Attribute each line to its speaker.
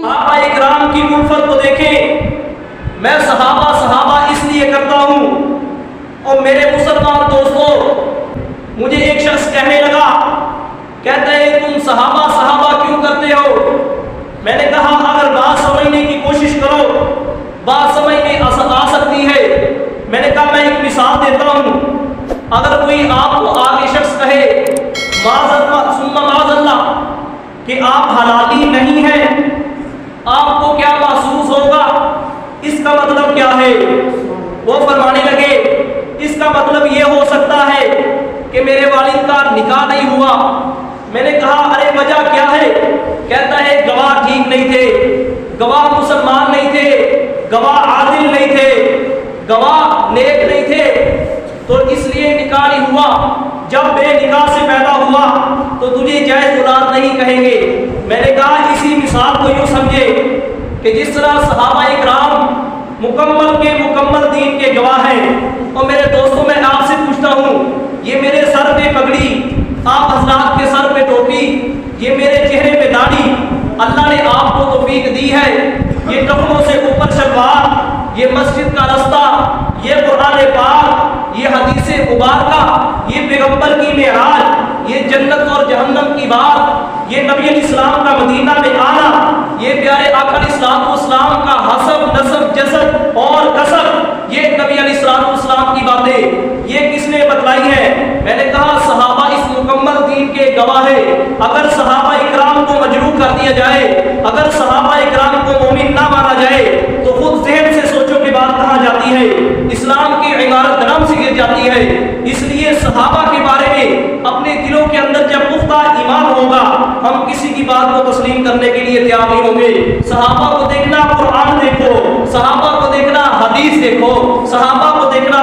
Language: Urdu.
Speaker 1: صحابہ اکرام کی الفت کو دیکھیں. میں صحابہ اس لیے کرتا ہوں. اور میرے مسلمان دوستوں، مجھے ایک شخص کہنے لگا، کہتا ہے تم صحابہ کیوں کرتے ہو؟ میں نے کہا اگر بات سمجھنے کی کوشش کرو بات سمجھ میں آ سکتی ہے. میں نے کہا میں ایک مثال دیتا ہوں. اگر کوئی آپ کو آگے شخص کہے معاذ اللہ کہ آپ حلالی نہیں ہیں، آپ کو کیا محسوس ہوگا؟ اس کا مطلب کیا ہے؟ وہ فرمانے لگے اس کا مطلب یہ ہو سکتا ہے کہ میرے والد کا نکاح نہیں ہوا. میں نے کہا ارے وجہ کیا ہے؟ کہتا ہے گواہ ٹھیک نہیں تھے، گواہ مسلمان نہیں تھے، گواہ عادل نہیں تھے، گواہ نیک نہیں تھے، تو اس لیے نکاح نہیں ہوا. جب بے نکاح سے پیدا ہوا تو تجھے جائز اولاد نہیں کہیں گے. میں نے کہا اسی مثال کو یوں سمجھے کہ جس طرح صحابہ اکرام مکمل دین کے گواہ ہیں. اور میرے دوستوں میں آپ سے پوچھتا ہوں، یہ میرے سر پہ پگڑی، آپ حضرات کے سر پہ ٹوپی، یہ میرے چہرے پہ داڑھی، اللہ نے آپ کو توفیق دی ہے. یہ کپڑوں سے اوپر شلوار، یہ مسجد کا رستہ، یہ قرآن پاک، یہ حدیث مبارکہ، یہ پیغمبر کی معراج، یہ جنت اور جہنم کی بات، یہ نبی علیہ السلام کا مدینہ میں آنا، یہ پیارے آقا علیہ السلام کا حسب نسب جسد اور کسب، یہ نبی علیہ السلام کی باتیں، یہ کس نے بتلائی ہے؟ میں نے کہا صحابہ اس مکمل دین کے گواہ ہیں. اگر صحابہ اکرام کو مجروح کر دیا جائے، اگر صحابہ اکرام کو مومن نہ مانا جائے تو خود ذہن سے سوچو کہ بات کہاں جاتی ہے. اسلام کی عمارت درم سے گر جاتی ہے. اس لیے صحابہ کے بارے میں اپنے دلوں کے اندر جب پختہ ایمان ہوگا ہم کسی کی بات کو تسلیم کرنے کے لیے تیار نہیں ہوں گے. صحابہ کو دیکھنا قرآن دیکھو، صحابہ کو دیکھنا حدیث دیکھو، صحابہ کو دیکھنا